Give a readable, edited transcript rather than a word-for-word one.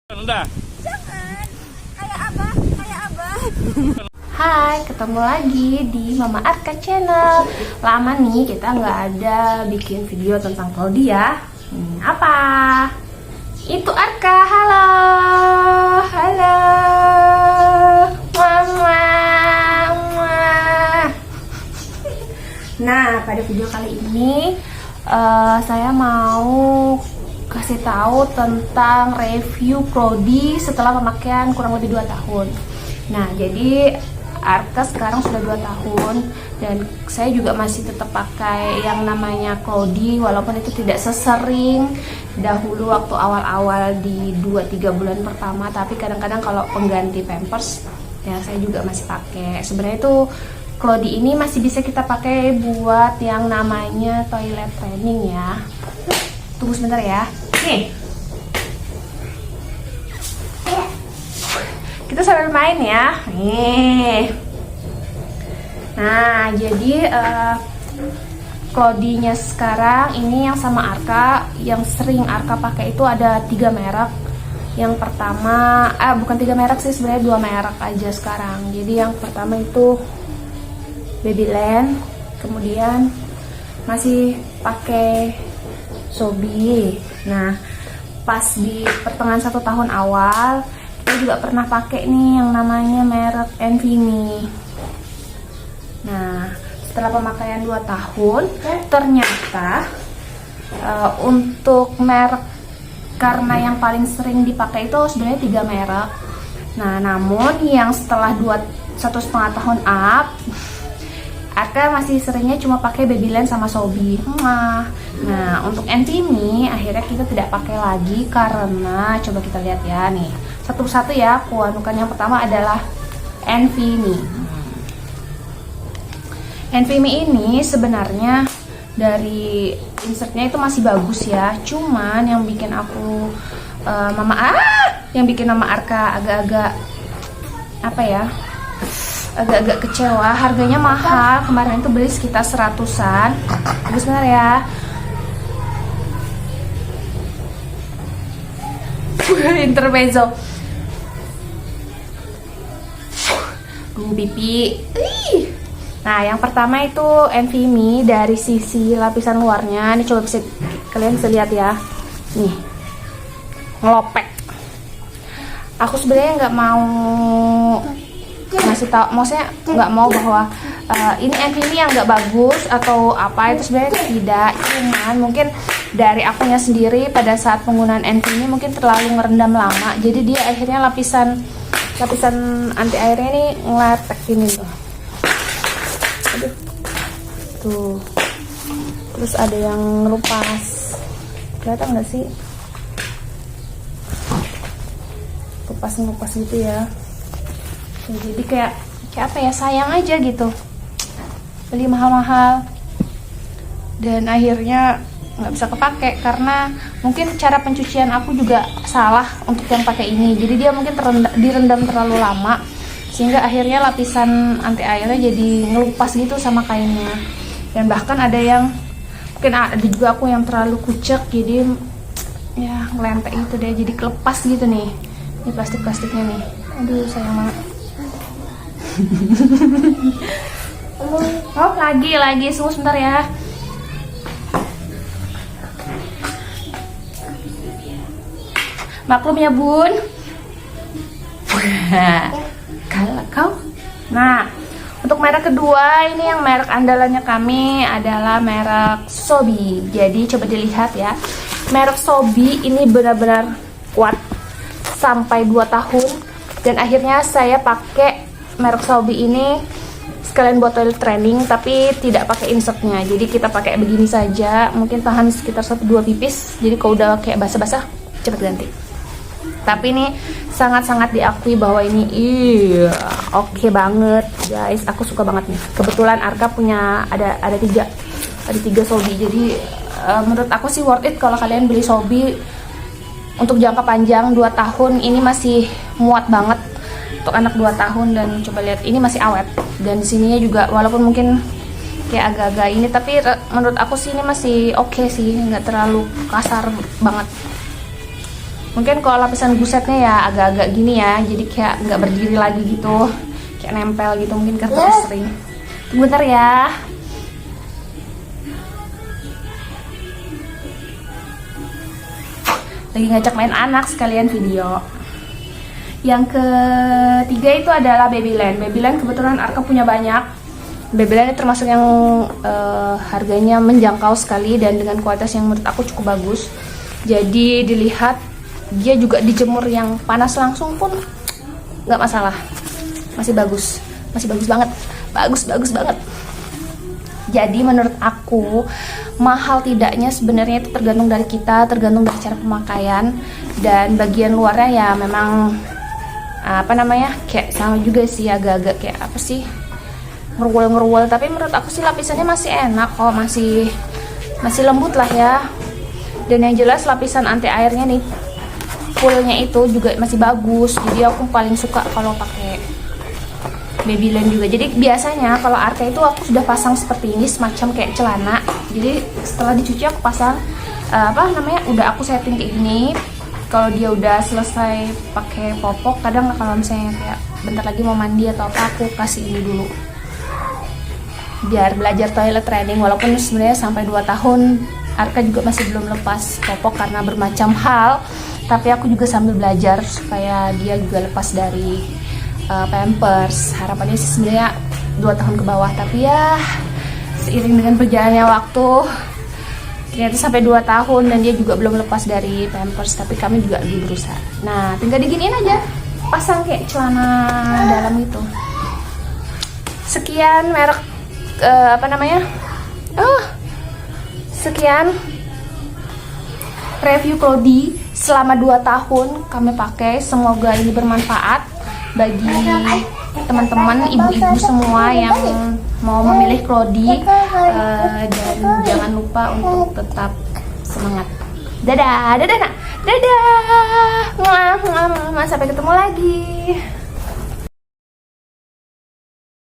Udah. Jangan, kayak abah, kayak abah. Hai, ketemu lagi di Mama Arka Channel. Lama nih kita nggak ada bikin video tentang Claudia. Apa? Itu Arka, halo. Halo. Mama. Nah, pada video kali ini saya mau kasih tahu tentang review Prodi setelah pemakaian kurang lebih 2 tahun. Nah, jadi Arka sekarang sudah 2 tahun dan saya juga masih tetap pakai yang namanya Prodi walaupun itu tidak sesering dahulu waktu awal-awal di 2-3 bulan pertama, tapi kadang-kadang kalau pengganti Pampers ya saya juga masih pakai. Sebenarnya itu Prodi ini masih bisa kita pakai buat yang namanya toilet training ya. Tunggu sebentar ya. Nih. Kita sambil main ya. Nih. Nah, jadi Claudia sekarang ini yang sama Arka, yang sering Arka pakai itu ada 3 merek. Yang pertama, bukan 3 merek sih, sebenarnya 2 merek aja sekarang. Jadi yang pertama itu Babyland, kemudian masih pakai Sobi. Nah, pas di pertengahan 1 tahun awal kita juga pernah pakai nih yang namanya merek Enfimi. Nah, setelah pemakaian 2 tahun ternyata untuk merek, karena yang paling sering dipakai itu sebenarnya 3 merek. Nah, namun yang setelah 1,5 tahun up, Arka masih seringnya cuma pakai Babyland sama Sobi. Nah, untuk Enfimi akhirnya kita tidak pakai lagi karena coba kita lihat ya nih. Satu-satu ya, aku anukan. Yang pertama adalah Enfimi. Enfimi ini sebenarnya dari insertnya itu masih bagus ya. Cuman yang bikin aku yang bikin Mama Arka agak-agak apa ya? Agak-agak kecewa, harganya mahal. Kemarin itu beli sekitar 100-an. Tunggu sebentar ya. Intermezzo. Pipi. Nah, yang pertama itu Enfimi dari sisi lapisan luarnya. Ini coba kalian bisa lihat ya. Nih, ngelopek. Aku sebenarnya nggak mau ngasih tahu, maksudnya nggak mau bahwa ini Enfimi yang nggak bagus atau apa, itu sebenarnya tidak. Cuman mungkin dari akunya sendiri pada saat penggunaan Enfimi mungkin terlalu ngerendam lama, jadi dia akhirnya lapisan anti airnya ini ngeletek ini tuh. Aduh. Tuh. Terus ada yang ngelupas. Kelihatan nggak sih? Ngelupas gitu ya. Jadi kayak apa ya, sayang aja gitu beli mahal-mahal dan akhirnya nggak bisa kepake karena mungkin cara pencucian aku juga salah untuk yang pakai ini. Jadi dia mungkin direndam terlalu lama sehingga akhirnya lapisan anti airnya jadi ngelupas gitu sama kainnya. Dan bahkan ada yang mungkin ada juga aku yang terlalu kucek, jadi ya ngelentek gitu deh, jadi kelepas gitu nih. Ini plastiknya nih, aduh sayang banget. Oh, lagi sebentar ya. Maklum ya bun. Kalau kau. Nah, untuk merek kedua ini yang merek andalannya kami adalah merek Sobi. Jadi coba dilihat ya. Merek Sobi ini benar-benar kuat sampai 2 tahun dan akhirnya saya pakai merek Sobi ini sekalian buat toilet training, tapi tidak pakai insertnya. Jadi kita pakai begini saja, mungkin tahan sekitar 1-2 pipis. Jadi kalau udah kayak basah-basah cepet ganti. Tapi ini sangat-sangat diakui bahwa ini oke banget guys. Aku suka banget nih. Kebetulan Arka punya ada 3 Sobi. Jadi menurut aku sih worth it kalau kalian beli Sobi untuk jangka panjang 2 tahun. Ini masih muat banget untuk anak 2 tahun dan coba lihat ini masih awet. Dan sininya juga walaupun mungkin kayak agak-agak ini, tapi menurut aku sih ini masih oke sih, nggak terlalu kasar banget. Mungkin kalau lapisan gusetnya ya agak-agak gini ya, jadi kayak nggak berdiri lagi gitu, kayak nempel gitu, mungkin karena sering. Tunggu bentar ya. Lagi ngajak main anak sekalian video. Yang ketiga itu adalah Babyland. Babyland kebetulan Arka punya banyak. Babyland termasuk yang harganya menjangkau sekali dan dengan kualitas yang menurut aku cukup bagus. Jadi dilihat dia juga dijemur yang panas langsung pun nggak masalah, masih bagus banget, bagus banget. Jadi menurut aku mahal tidaknya sebenarnya itu tergantung dari kita, tergantung dari cara pemakaian, dan bagian luarnya ya memang kayak sama juga sih, agak-agak kayak apa sih, ngeruwel, tapi menurut aku sih lapisannya masih enak kok, masih lembut lah ya. Dan yang jelas lapisan anti airnya nih, fullnya itu juga masih bagus. Jadi aku paling suka kalau pakai Babyland juga. Jadi biasanya kalau Arka itu aku sudah pasang seperti ini, semacam kayak celana. Jadi setelah dicuci aku pasang udah aku setting kayak gini. Kalau dia udah selesai pakai popok, kadang kalau misalnya kayak bentar lagi mau mandi atau apa, aku kasih ini dulu biar belajar toilet training. Walaupun sebenarnya sampai 2 tahun Arka juga masih belum lepas popok karena bermacam hal, tapi aku juga sambil belajar supaya dia juga lepas dari Pampers. Harapannya sih sebenarnya 2 tahun ke bawah, tapi ya seiring dengan berjalannya waktu ternyata sampai 2 tahun dan dia juga belum lepas dari Pampers, tapi kami juga lagi berusaha. Nah, tinggal diginiin aja, pasang kayak celana dalam itu. Sekian merek sekian review Cloudy selama 2 tahun kami pakai. Semoga ini bermanfaat bagi teman-teman ibu-ibu semua yang mau memilih Cloudy, dan jangan lupa untuk tetap semangat. Dadah nak, dadah, sampai ketemu lagi.